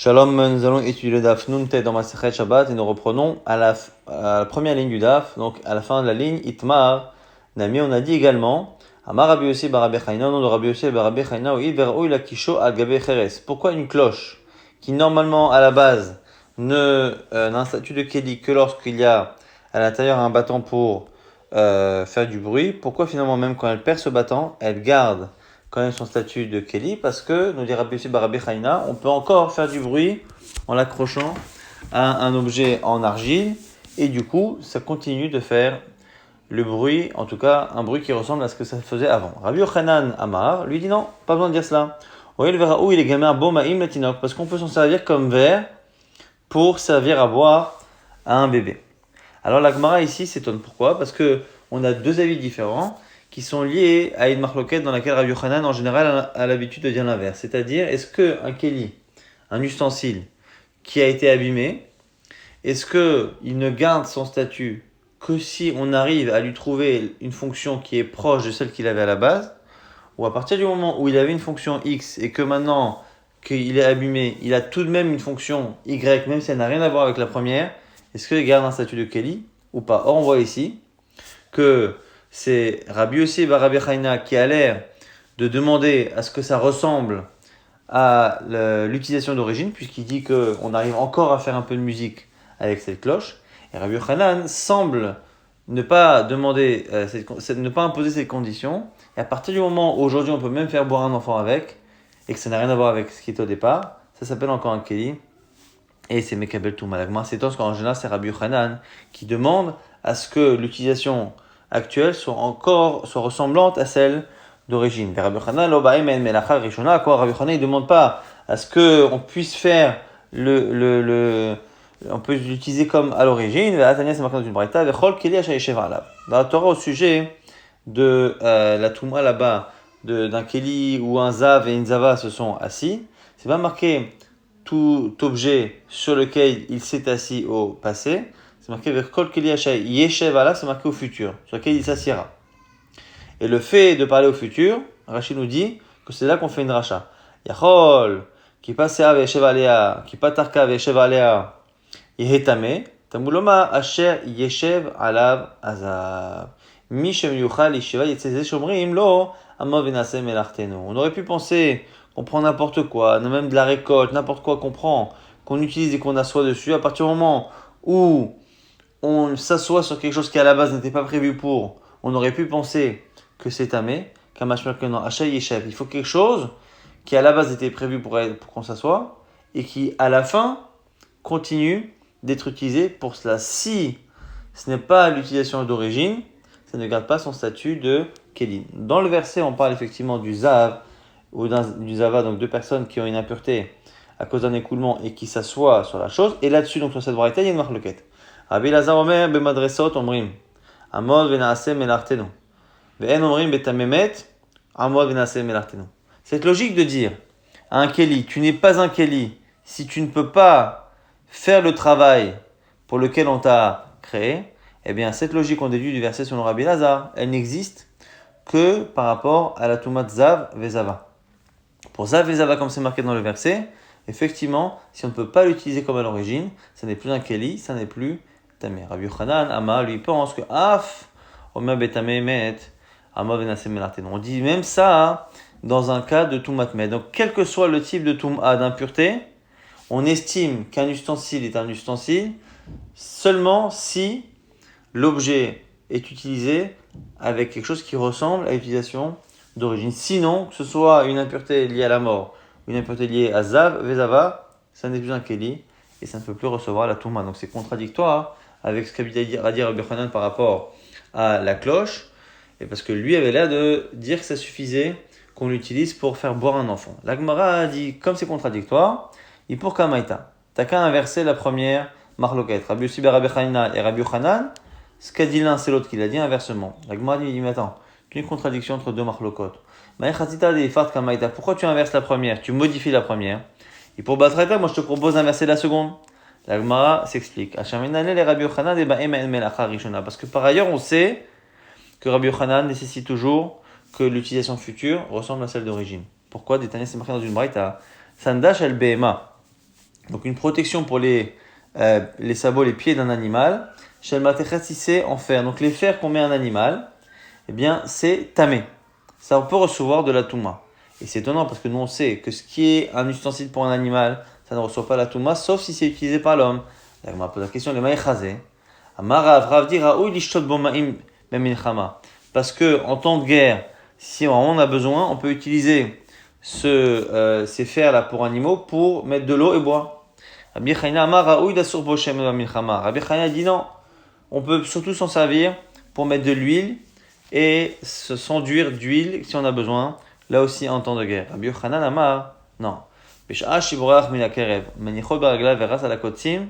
Shalom, nous allons étudier le Daf Nun dans Masechet Shabbat et nous reprenons à la première ligne du Daf, donc à la fin de la ligne Itmar. Nami, on a dit également Amar Rabbi Yossi bar Rabbi Chaina, nom de Rabbi Yossi bar Rabbi Chaina, ou Iverou la Kisho al Gabe Cheres. Pourquoi une cloche qui normalement à la base n'a un statut de Keli que lorsqu'il y a à l'intérieur un bâton pour faire du bruit, pourquoi finalement même quand elle perd ce bâton, elle garde quand même son statut de Keli, parce que, nous dit Rabbi Yossi bar Rabbi Chaina, on peut encore faire du bruit en l'accrochant à un objet en argile, et du coup, ça continue de faire le bruit, en tout cas, un bruit qui ressemble à ce que ça faisait avant. Rabbi Yochanan Amar lui dit non, pas besoin de dire cela. Oui, le verra où il est gamin bomaim latinok, parce qu'on peut s'en servir comme verre pour servir à boire à un bébé. Alors la Gemara ici s'étonne pourquoi, parce que on a deux avis différents qui sont liés à une marloquette dans laquelle Rabbi Yochanan en général a l'habitude de dire l'inverse. C'est-à-dire, est-ce qu'un keli, un ustensile qui a été abîmé, est-ce qu'il ne garde son statut que si on arrive à lui trouver une fonction qui est proche de celle qu'il avait à la base, ou à partir du moment où il avait une fonction X et que maintenant qu'il est abîmé, il a tout de même une fonction Y, même si elle n'a rien à voir avec la première, est-ce qu'il garde un statut de keli ou pas? Or, on voit ici que c'est Rabbi Yossi bar Rabbi Chaina qui a l'air de demander à ce que ça ressemble à l'utilisation d'origine, puisqu'il dit qu'on arrive encore à faire un peu de musique avec cette cloche. Et Rabbi Yochanan semble ne pas demander, ne pas imposer cette condition. Et à partir du moment où aujourd'hui on peut même faire boire un enfant avec, et que ça n'a rien à voir avec ce qui était au départ, ça s'appelle encore un keli. Et c'est Mekabel Touma. La Gemara s'étonne parce qu'en général c'est Rabbi Yochanan qui demande à ce que l'utilisation actuelle soit ressemblante à celle d'origine. Rabbi Yochanan, lo ba'im en melacha rishona, quoi Rabbi Yochanan il demande pas à ce que on puisse faire on peut l'utiliser comme à l'origine. Tania c'est marqué dans une braïta, vechol keli asher yeshev alav. Dans la Torah au sujet de la Touma là-bas, d'un keli où un zav et une zava se sont assis, c'est pas marqué tout objet sur lequel il s'est assis au passé, c'est marqué vers kol keli asher yeshev alav, c'est marqué au futur, sur lequel il s'assiera. Et le fait de parler au futur, Rachid nous dit que c'est là qu'on fait une racha. Yachol, qui passe à veshev alea, qui patarka veshev alea, yehetame, tamuloma asher yeshev alav azav. Mishem yuchal yesheva yetzeze shomrim lo, amov venase melartenu. On aurait pu penser qu'on prend n'importe quoi, même de la récolte, n'importe quoi qu'on prend, qu'on utilise et qu'on assoit dessus, à partir du moment où on s'assoit sur quelque chose qui à la base n'était pas prévu pour, on aurait pu penser que c'est tamé, il faut quelque chose qui à la base était prévu pour qu'on s'assoie et qui à la fin continue d'être utilisé pour cela. Si ce n'est pas l'utilisation d'origine, ça ne garde pas son statut de keli. Dans le verset, on parle effectivement du zav ou du zava, donc deux personnes qui ont une impureté à cause d'un écoulement et qui s'assoient sur la chose. Et là-dessus, donc sur cette variété, il y a une marloquette. Rabbi Lazar Omer bemadresot omrim amod venaase melartenu. Cette logique de dire à un keli, tu n'es pas un keli si tu ne peux pas faire le travail pour lequel on t'a créé, eh bien cette logique qu'on déduit du verset selon Rabbi Lazar, elle n'existe que par rapport à la Toumat Zav Vezava. Pour Zav Vezava, comme c'est marqué dans le verset, effectivement, si on ne peut pas l'utiliser comme à l'origine, ça n'est plus un keli, ça n'est plus tamé. Rabbi Yochanan, Ama, lui pense que Af, Omer Betame Met, on dit même ça dans un cas de Toumat Med. Donc, quel que soit le type de Touma d'impureté, on estime qu'un ustensile est un ustensile seulement si l'objet est utilisé avec quelque chose qui ressemble à l'utilisation d'origine. Sinon, que ce soit une impureté liée à la mort, une impureté liée à Zav, Vezava, ça n'est plus un Keli et ça ne peut plus recevoir la Touma. Donc, c'est contradictoire avec ce qu'a dit Rabbi Yochanan par rapport à la cloche. Et parce que lui avait l'air de dire que ça suffisait qu'on l'utilise pour faire boire un enfant. La Gemara a dit, comme c'est contradictoire, il pour Kamaïta. T'as qu'à inverser la première marloquette. Rabbi Yossi bar Rabbi Chaina et Rabbi Yochanan, ce qu'a dit l'un, c'est l'autre qui l'a dit inversement. La Gemara dit, mais attends, il y a une contradiction entre deux marloquettes. Pourquoi tu inverses la première? Tu modifies la première. Et pour Batraïta, moi je te propose d'inverser la seconde. La Gemara s'explique. Parce que par ailleurs, on sait que Rabbi Yochanan nécessite toujours que l'utilisation future ressemble à celle d'origine. Pourquoi? Détaillé, c'est marqué dans une braïta. Sandash el behema. Donc une protection pour les sabots, les pieds d'un animal. Shel matechet, si c'est en fer. Donc les fers qu'on met à un animal, eh bien c'est tamé. Ça on peut recevoir de la touma. Et c'est étonnant parce que nous on sait que ce qui est un ustensile pour un animal, ça ne reçoit pas la touma, sauf si c'est utilisé par l'homme. Là, on m'a posé la question, le maïchazé. Amarav, Rav dit, Raoui lishtot bomaim memilchama. Parce que en temps de guerre, si vraiment on a besoin, on peut utiliser ces fers là pour animaux pour mettre de l'eau et boire. Rabbi Chaina Amar Raoui dasur boshem memilchama. Rabbi Chaina dit non, on peut surtout s'en servir pour mettre de l'huile et s'enduire d'huile si on a besoin, là aussi en temps de guerre. Rabbi Yochanan Amar, non. Bish'a shiborach min hakerev, menichot baragla veras ala kotsim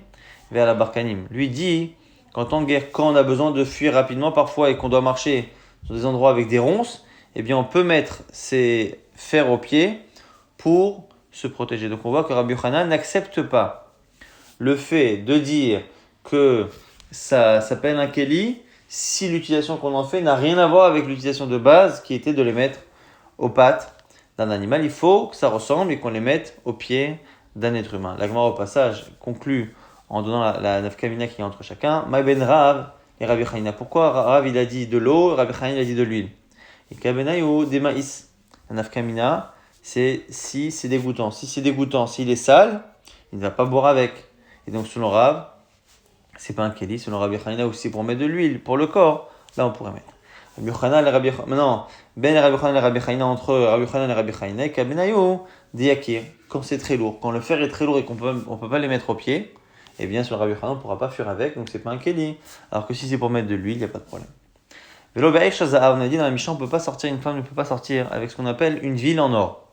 vers la barkanim. Lui dit qu'en temps de guerre, quand on a besoin de fuir rapidement parfois et qu'on doit marcher sur des endroits avec des ronces, eh bien on peut mettre ces fers aux pieds pour se protéger. Donc on voit que Rabbi Yochanan n'accepte pas le fait de dire que ça s'appelle un keli si l'utilisation qu'on en fait n'a rien à voir avec l'utilisation de base qui était de les mettre aux pattes d'un animal. Il faut que ça ressemble et qu'on les mette aux pieds d'un être humain. La Gemara au passage conclut en donnant la nafkamina qui est entre chacun. Ma ben Rav et Rabbi Chaina. Pourquoi Rav il a dit de l'eau, Rabbi Chaina il a dit de l'huile. Et kabenayu des maïs. La nafkamina c'est si c'est dégoûtant. Si c'est dégoûtant, s'il est sale, il ne va pas boire avec. Et donc selon Rav, c'est pas un keli, selon Rabbi Chaina aussi pour mettre de l'huile pour le corps, là on pourrait mettre. Rabbi Chaina et Rabbi Chaina, maintenant, ben Rabbi Chaina et Rabbi Chaina entre Rabbi Chaina et Rabbi Chaina, et kabenayu diakir, quand c'est très lourd, quand le fer est très lourd et qu'on peut pas les mettre au pied, eh bien sur Rabbi Chaina on pourra pas fuir avec, donc c'est pas un keli. Alors que si c'est pour mettre de l'huile, il y a pas de problème. Velo be'esh shaza'av, on a dit dans la Mishnah, une femme ne peut pas sortir avec ce qu'on appelle une ville en or.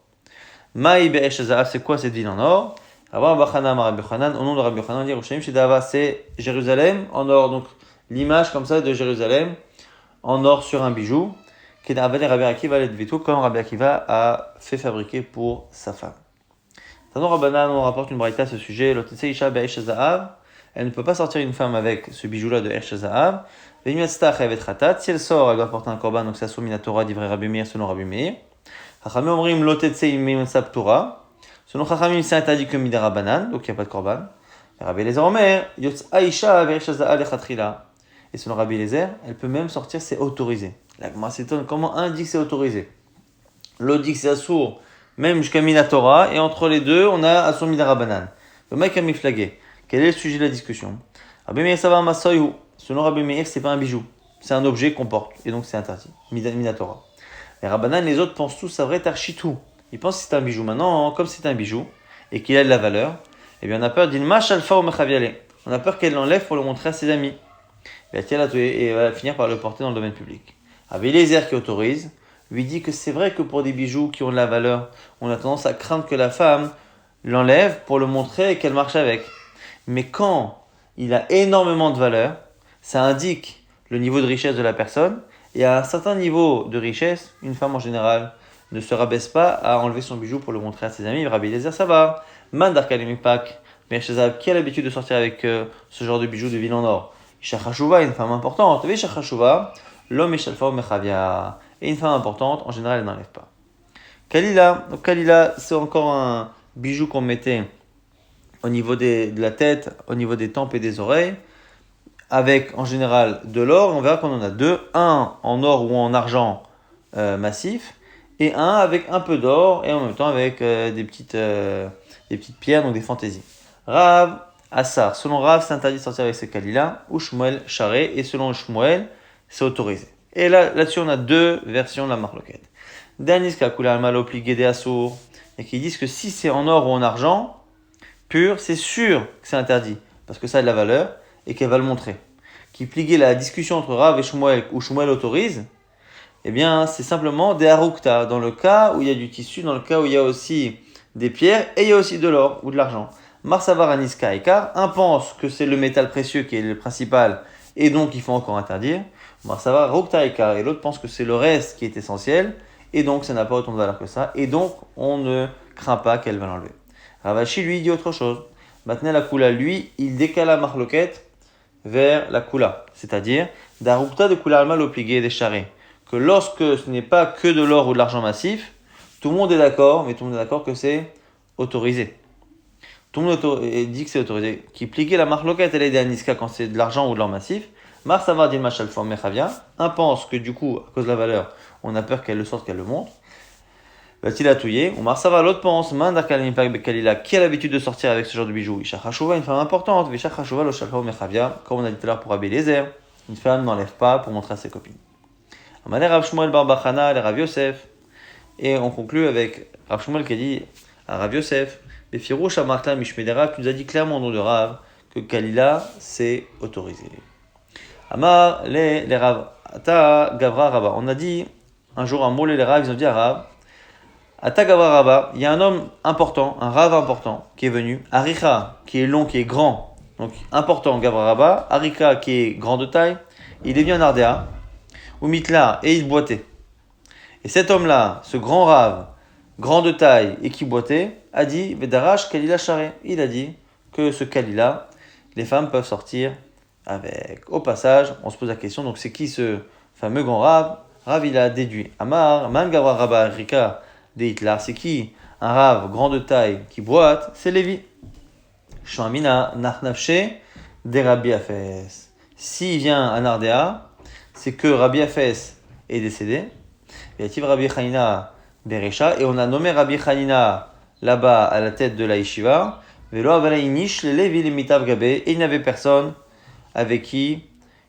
Maï be'esh shaza'av, c'est quoi cette ville en or? Rabbi Chanan, au nom de Rabbi Chanan, Yerushalayim Shedava, c'est Jérusalem en or. Donc l'image comme ça de Jérusalem en or sur un bijou, comme Rabbi Akiva a fait fabriquer pour sa femme. Tano Rabbanan, on rapporte une braïta à ce sujet. Elle ne peut pas sortir une femme avec ce bijou-là de Esh Zahav. Si elle sort, elle doit porter un korban, donc c'est soumis à Torah d'ivrei Rabbi Meir selon Rabbi Meir. Chachamim omrim lo tetsei imensab Torah. Selon Chachamim, c'est interdit que midara banan, donc il n'y a pas de korban. Rabbi Eliezer Omer, yotz aisha ve'esh zahav lechatchila. Et selon Rabbi Eliezer, elle peut même sortir, c'est autorisé. La Gemara s'étonne, comment un dit que c'est autorisé? L'autre dit que c'est assour, même jusqu'à Minatora, et entre les deux, on a assour midara banan. Le mec a mis flagué. Quel est le sujet de la discussion? Rabbi Meir savar masoyu. Selon Rabbi Meir, c'est pas un bijou, c'est un objet qu'on porte, et donc c'est interdit. Minatora. Les Rabbanan, les autres pensent tous, c'est vrai, tarchitou. Ils pensent que c'est un bijou. Maintenant, comme c'est un bijou et qu'il a de la valeur, eh bien on a peur d'ilma shalfa ou mechaviale. On a peur qu'elle l'enlève pour le montrer à ses amis. Et elle va finir par le porter dans le domaine public. Rabbi Eliezer qui autorise, lui dit que c'est vrai que pour des bijoux qui ont de la valeur, on a tendance à craindre que la femme l'enlève pour le montrer et qu'elle marche avec. Mais quand il a énormément de valeur, ça indique le niveau de richesse de la personne. Et à un certain niveau de richesse, une femme en général ne se rabaisse pas à enlever son bijou pour le montrer à ses amis. Rabbi Eliezer, ça va. Mandar Kalemipak, Mershazab, qui a l'habitude de sortir avec ce genre de bijoux de ville en or? Isha Chashuva, une femme importante. Isha Chashuva, l'homme est Shalfa ou Mechavia. Et une femme importante, en général, elle n'enlève pas. Kalila, donc Kalila, c'est encore un bijou qu'on mettait au niveau de la tête, au niveau des tempes et des oreilles, avec en général de l'or. On verra qu'on en a deux, un en or ou en argent massif, et un avec un peu d'or et en même temps avec des petites pierres, donc des fantaisies. Rav, Assar. Selon Rav, c'est interdit de sortir avec ce Kalila, ou Shmuel, Charé, et selon Shmuel, c'est autorisé. Et là-dessus, on a deux versions de la marloquette. Daniska Kula Almalo Pligé Assour, et qui disent que si c'est en or ou en argent pur, c'est sûr que c'est interdit, parce que ça a de la valeur et qu'elle va le montrer. Qui pliguait la discussion entre Rav et Shmuel, où Shmuel autorise, eh bien, c'est simplement des harukta, dans le cas où il y a du tissu, dans le cas où il y a aussi des pierres, et il y a aussi de l'or ou de l'argent. Marsavar Aniska et car, un pense que c'est le métal précieux qui est le principal, et donc il faut encore interdire. Marsavar Rukta et car, et l'autre pense que c'est le reste qui est essentiel, et donc ça n'a pas autant de valeur que ça, et donc on ne craint pas qu'elle va l'enlever. Ravashi lui dit autre chose. Maintenant la Kula, lui, il décale la marloquette vers la Kula, c'est-à-dire d'Arukta de Kula Alma l'obligé des charrés. Que lorsque ce n'est pas que de l'or ou de l'argent massif, tout le monde est d'accord, mais tout le monde est d'accord que c'est autorisé. tout le monde dit que c'est autorisé. Qui pliquait la marloquette, elle est des aniska quand c'est de l'argent ou de l'or massif. Mar savar din machal forme mechavia. Un pense que du coup, à cause de la valeur, on a peur qu'elle le sorte, qu'elle le montre. Va-t-il attouiller? Ou Mar savar, l'autre pense, mandar kalimpak bekalila, qui a l'habitude de sortir avec ce genre de bijoux? Isha Chachouva, une femme importante. Visha Chachouva, lo shalfa mechavia. Comme on a dit tout à l'heure pour Rabbi Eliezer, une femme n'enlève pas pour montrer à ses copines. Amaner Rav Shmuel bar Bachana, le Rav Yosef. Et on conclut avec Rav Shmuel qui a dit à Rav Yosef, Befirouch Amarta Mishmedera, tu nous as dit clairement au nom de Rav que Kalila c'est autorisé. Amar les Rav Ata Gavra Rabba. On a dit un jour un mot les Rav, ils ont dit à Rav, Ata Gavra Rabba, il y a un homme important, un Rav important qui est venu, Arika qui est long, qui est grand, donc important Gavra Rabba, Arika qui est grand de taille, il est venu en Ardea, ou Mitla, et il boitait. Et cet homme-là, ce grand Rav, grand de taille et qui boitait, a dit Vedarash Kalila Share. Il a dit que ce Kalila, les femmes peuvent sortir avec. Au passage, on se pose la question, donc c'est qui ce fameux grand Rav? Rav, il a déduit Amar, Man Gavra Rabba Rika de Hitler. C'est qui? Un Rav grand de taille qui boite, c'est Lévi. Shamina Nachnafshe de Rabbi Afes. S'il vient à Nardea, c'est que Rabbi Afes est décédé. Et Rabbi Chanina Beresha, et on a nommé Rabbi Chanina là-bas à la tête de la yeshiva. Velo avalainish le Levi le mitav gabe, et il n'avait personne avec qui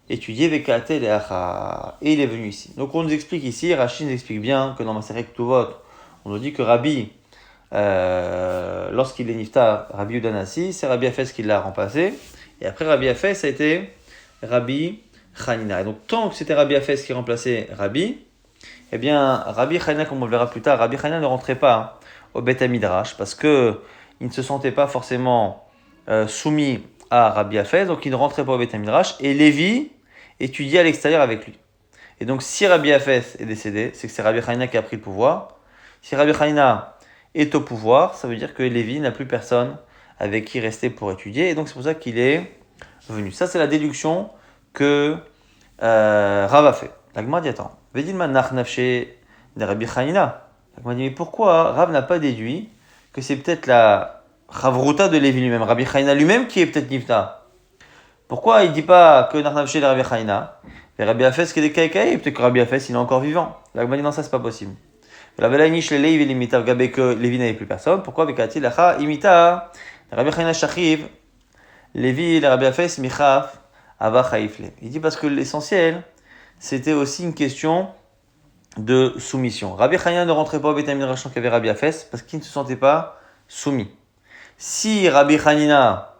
étudier Vekate le Acha. Et il est venu ici. Donc on nous explique ici, Rachid nous explique bien que dans Maseret Ktuvot, on nous dit que Rabbi, lorsqu'il est niftar, Rabbi Udanasi, c'est Rabbi Afes qui l'a remplacé. Et après Rabbi Afes, ça a été Rabbi Chanina. Et donc tant que c'était Rabbi Afes qui remplaçait Rabbi, eh bien, Rabbi Chanina, comme on le verra plus tard, Rabbi Chanina ne rentrait pas au Beth Midrash parce que il ne se sentait pas forcément soumis à Rabbi Afes, donc il ne rentrait pas au Beth Midrash. Et Lévi étudiait à l'extérieur avec lui. Et donc, si Rabbi Afes est décédé, c'est que c'est Rabbi Chanina qui a pris le pouvoir. Si Rabbi Chanina est au pouvoir, ça veut dire que Lévi n'a plus personne avec qui rester pour étudier. Et donc, c'est pour ça qu'il est venu. Ça, c'est la déduction que Rav a fait. La Gemara dit attends. Vedilman nachnafshe de Rabbi Chanina. La Gemara dit mais pourquoi Rav n'a pas déduit que c'est peut-être la Chavruta de Lévi lui-même, Rabbi Chanina lui-même qui est peut-être Nifta. Pourquoi il ne dit pas que nachnafshe de Rabbi Chanina? Et Rabbi Afes qui est des Kaïkaï, peut-être que Rabbi Afes il est encore vivant. La Gemara dit non, ça c'est pas possible. La Velainish le Lévi l'imita gabe que Lévi n'avait plus personne. Pourquoi Vekati lacha imita Rabbi Chanina shachiv Lévi le Rabbi Afes michaf ava chaifle. Il dit parce que l'essentiel c'était aussi une question de soumission. Rabbi Chanina ne rentrait pas au Beth Midrash qu'il y avait Rabbi Afes parce qu'il ne se sentait pas soumis. Si Rabbi Chanina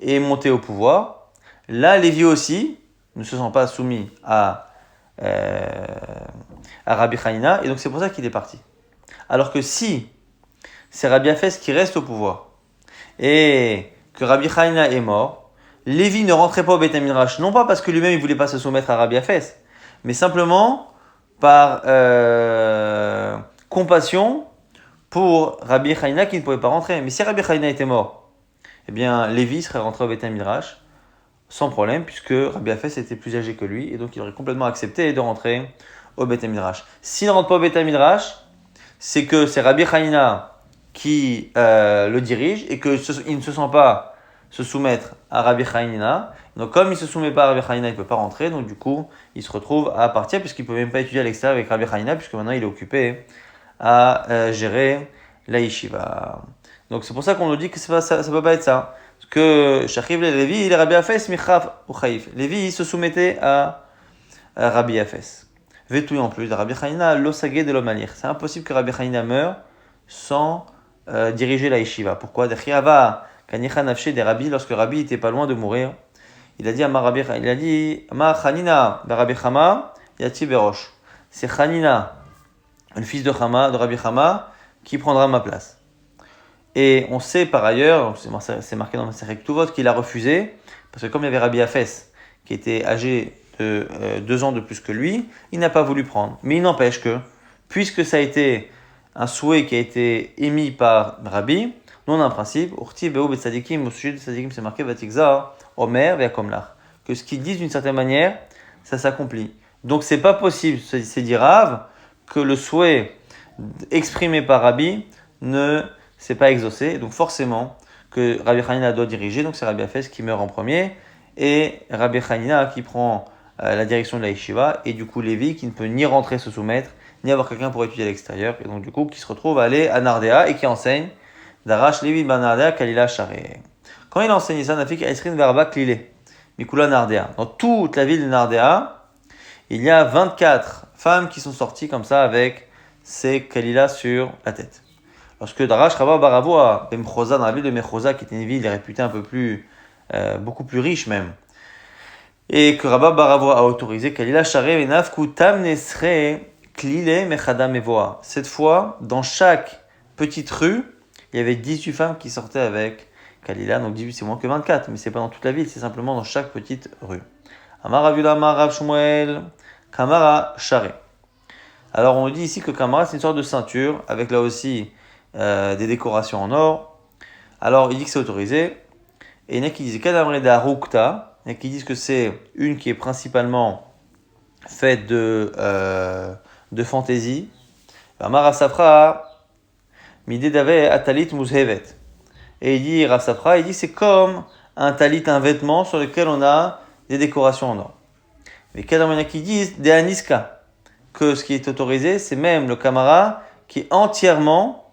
est monté au pouvoir, là Lévi aussi ne se sent pas soumis à Rabbi Chanina et donc c'est pour ça qu'il est parti. Alors que si c'est Rabbi Afes qui reste au pouvoir et que Rabbi Chanina est mort, Lévi ne rentrait pas au Beth Midrash, non pas parce que lui-même il voulait pas se soumettre à Rabbi Afes, mais simplement par compassion pour Rabbi Chanina qui ne pouvait pas rentrer. Mais si Rabbi Chanina était mort, eh bien Lévi serait rentré au Beth Midrash sans problème, puisque Rabbi Afes était plus âgé que lui, et donc il aurait complètement accepté de rentrer au Beth Midrash. S'il ne rentre pas au Beth Midrash, c'est que c'est Rabbi Chanina qui le dirige, et qu'il ne se sent pas se soumettre à Rabbi Chanina. Donc comme il ne se soumet pas à Rabbi Chanina, il ne peut pas rentrer, donc du coup, il se retrouve à partir, puisqu'il ne peut même pas étudier à l'extérieur avec Rabbi Chanina, puisque maintenant il est occupé à gérer la yeshiva. Donc c'est pour ça qu'on nous dit que ça ne peut pas être ça. Parce que Shachiv le Lévi, il est Rabbi Afes, Michaf ou Chaïf. Lévi, il se soumettait à Rabbi Afes. Vétouille en plus, Rabbi Chanina, l'osagé de l'omanir. C'est impossible que Rabbi Chanina meure sans diriger la yeshiva. Pourquoi? Dechiava, Kanicha Nafshe des Rabbi, lorsque Rabbi était pas loin de mourir, il a dit à Ma Chanina, Rabbi Chama, Yati Berosh. C'est Chanina, le fils de Chama, de Rabbi Chama, qui prendra ma place. Et on sait par ailleurs, c'est marqué dans le Maseret Ktuvot, qu'il a refusé, parce que comme il y avait Rabbi Afes, qui était âgé de 2 ans de plus que lui, il n'a pas voulu prendre. Mais il n'empêche que, puisque ça a été un souhait qui a été émis par Rabbi, nous on a un principe, Urti Beo Betsadikim, au sujet de Tzadikim, c'est marqué Vatikzar, Omer, Veakomlar, que ce qu'ils disent d'une certaine manière, ça s'accomplit. Donc c'est pas possible, c'est dit Rav, que le souhait exprimé par Rabbi ne s'est pas exaucé. Donc forcément que Rabbi Hanina doit diriger, donc c'est Rabbi Hafez qui meurt en premier, et Rabbi Hanina qui prend la direction de la yeshiva, et du coup Lévi qui ne peut ni rentrer se soumettre, ni avoir quelqu'un pour étudier à l'extérieur, et donc du coup qui se retrouve à aller à Nardea et qui enseigne Darash Lévi ben Nardea Kalila Share. Quand il enseigne ça, Nafik Aisrin Verba Klile, Mikula Nardea. Dans toute la ville de Nardea, il y a 24 femmes qui sont sorties comme ça avec ces Kalila sur la tête. Lorsque Darash Rabba Baravo à Bemchosa, dans la ville de Mechosa, qui était une ville réputée un peu plus, beaucoup plus riche même, et que Rabba Baravo a autorisé Kalila Share Venafku Tam Nesre Klile Mechada Mevoa. Cette fois, dans chaque petite rue, il y avait 18 femmes qui sortaient avec Kalila, donc 18 c'est moins que 24, mais c'est pas dans toute la ville, c'est simplement dans chaque petite rue. Amar Ravula Amar Shmuel Kamara Share. Alors on dit ici que Kamara c'est une sorte de ceinture avec là aussi des décorations en or. Alors il dit que c'est autorisé. Et il y en a qui disent Kadamreda Rukta, il y en a qui disent que c'est une qui est principalement faite de fantaisie. Amar Safra Midé Dave Atalit Muzhevet. Et il dit Rav Safra, il dit c'est comme un talit, un vêtement sur lequel on a des décorations en or. Mais il y en a qui disent des aniska, que ce qui est autorisé, c'est même le kamara qui est entièrement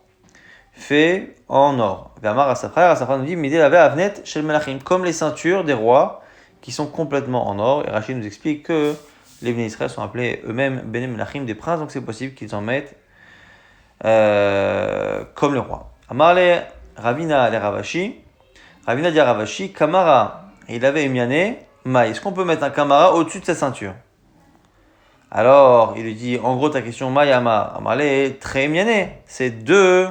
fait en or. Rav Safra nous dit Midé Dave Avnet Shel Melachim, comme les ceintures des rois qui sont complètement en or. Et Rachid nous explique que les Bnei Israël sont appelés eux-mêmes Bnei Melachim, des princes, donc c'est possible qu'ils en mettent comme le roi. Amarle Ravina le Ravashi. Ravina dit à Ravashi, Kamara, il avait Miané, Maï. Est-ce qu'on peut mettre un Kamara au-dessus de sa ceinture? Alors, il lui dit, en gros, ta question, Maï Amar. Amarle, très Miané. C'est deux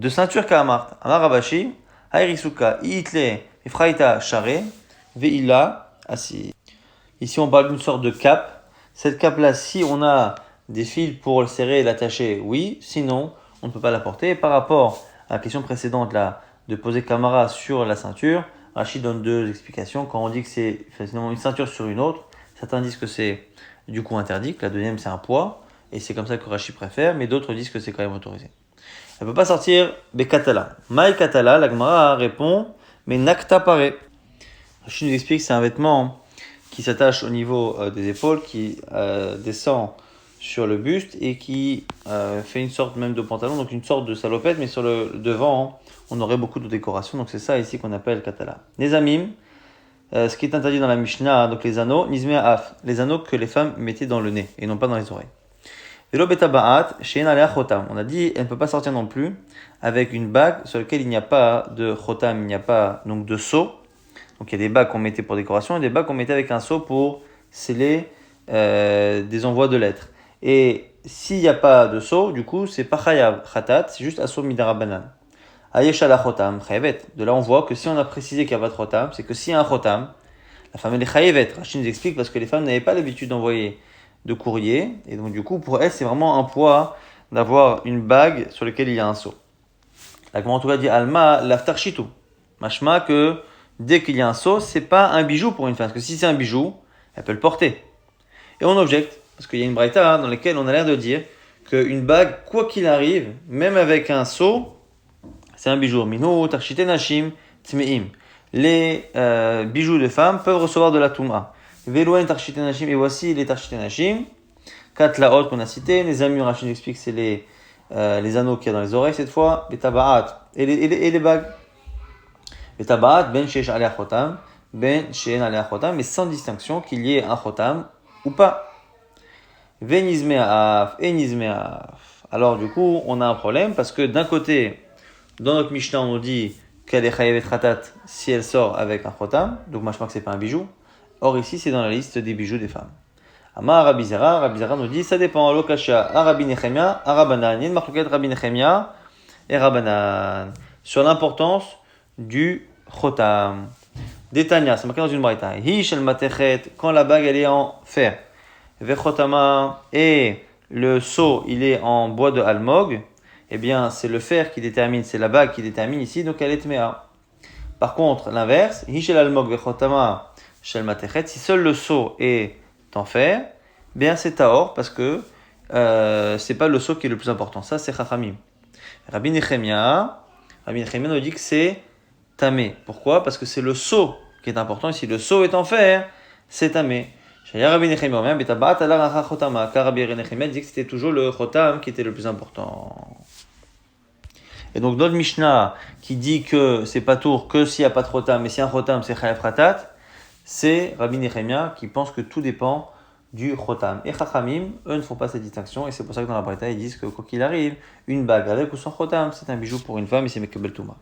ceintures Kamart. Amar Ravashi, Hairisuka, Itle, Efraïta, Share, Veila, Assi. Ici, on parle d'une sorte de cape. Cette cape-là, si on a des fils pour le serrer et l'attacher, oui. Sinon, on ne peut pas la porter. Par rapport à la question précédente, là, de poser Kamara sur la ceinture, Rachid donne deux explications. Quand on dit que c'est finalement une ceinture sur une autre, certains disent que c'est du coup interdit, que la deuxième c'est un poids, et c'est comme ça que Rachid préfère, mais d'autres disent que c'est quand même autorisé. Elle ne peut pas sortir Bekatala. Maï Katala, la Gemara répond, mais Nakta pare. Rachid nous explique que c'est un vêtement qui s'attache au niveau des épaules, qui descend sur le buste et qui fait une sorte même de pantalon, donc une sorte de salopette, mais sur le devant, on aurait beaucoup de décoration, donc c'est ça ici qu'on appelle katala. Les amim, ce qui est interdit dans la Mishnah, donc les anneaux, nizmea af, les anneaux que les femmes mettaient dans le nez et non pas dans les oreilles. Velo betaba'at, shein alea chotam, on a dit, elle ne peut pas sortir non plus avec une bague sur laquelle il n'y a pas de chotam, il n'y a pas donc de sceau. Donc il y a des bagues qu'on mettait pour décoration et des bagues qu'on mettait avec un sceau pour sceller des envois de lettres. Et s'il n'y a pas de sceau, du coup, c'est pas chayav khatat, c'est juste assaut midarabanan. Ayesh ala chotam, chayavet. De là, on voit que si on a précisé qu'il n'y a pas de chotam, c'est que s'il y a un chotam, la femme elle est chayavet. Rachid nous explique parce que les femmes n'avaient pas l'habitude d'envoyer de courrier. Et donc, du coup, pour elles, c'est vraiment un poids d'avoir une bague sur laquelle il y a un sceau. La Gemara en tout cas dit Alma laftar shitu. Mashma que dès qu'il y a un sceau, c'est pas un bijou pour une femme. Parce que si c'est un bijou, elle peut le porter. Et on objecte. Parce qu'il y a une braïta dans laquelle on a l'air de dire qu'une bague, quoi qu'il arrive, même avec un sceau, c'est un bijou. Minou, tarchite nashim, tmeim. Les bijoux de femmes peuvent recevoir de la touma. Velouen tarchite nashim, et voici les tarchite nashim. 4 la haute qu'on a cité. Les amur, Rachid explique, c'est les anneaux qu'il y a dans les oreilles cette fois. Les tabaat et les bagues. Les tabaat, ben shesh alea chotam, ben she'en alea chotam, mais sans distinction qu'il y ait un chotam ou pas. Venizmeaf et nizmeaf. Alors du coup, on a un problème parce que d'un côté, dans notre Mishnah, on nous dit qu'elle est chayavet khatat si elle sort avec un chotam. Donc moi je crois que c'est pas un bijou. Or ici, c'est dans la liste des bijoux des femmes. Amar Rabbi Zera nous dit ça dépend. Lokasha, Rabbi Nechemia, Rabanan. Il y a une marquette Rabbi Nechemia et Rabanan sur l'importance du chotam. Détania, c'est marqué dans une braïta. Hi shel matechet, quand la bague elle est en fer. Vechotama, et le seau il est en bois de almog, eh bien c'est le fer qui détermine, c'est la bague qui détermine ici, donc elle est tmea. Par contre, l'inverse, hi shel almog vechotama shel matechet, si seul le seau est en fer, eh bien c'est taor, parce que c'est pas le seau qui est le plus important, ça c'est chachamim. Rabbi Nechemia nous dit que c'est tamé. Pourquoi? Parce que c'est le sceau qui est important. Ici, le sceau est en fer, c'est tamé. Car Rabbi Nechemia dit que c'était toujours le chotam qui était le plus important. Et donc, notre Mishnah qui dit que c'est pas tour que s'il n'y a pas de chotam, mais si un chotam c'est chayef ratat, c'est Rabbi Nechemia qui pense que tout dépend du chotam. Et Chachamim, eux ne font pas cette distinction, et c'est pour ça que dans la Braïta, ils disent que quoi qu'il arrive, une bague avec ou sans chotam, c'est un bijou pour une femme et c'est Mekabel Touma.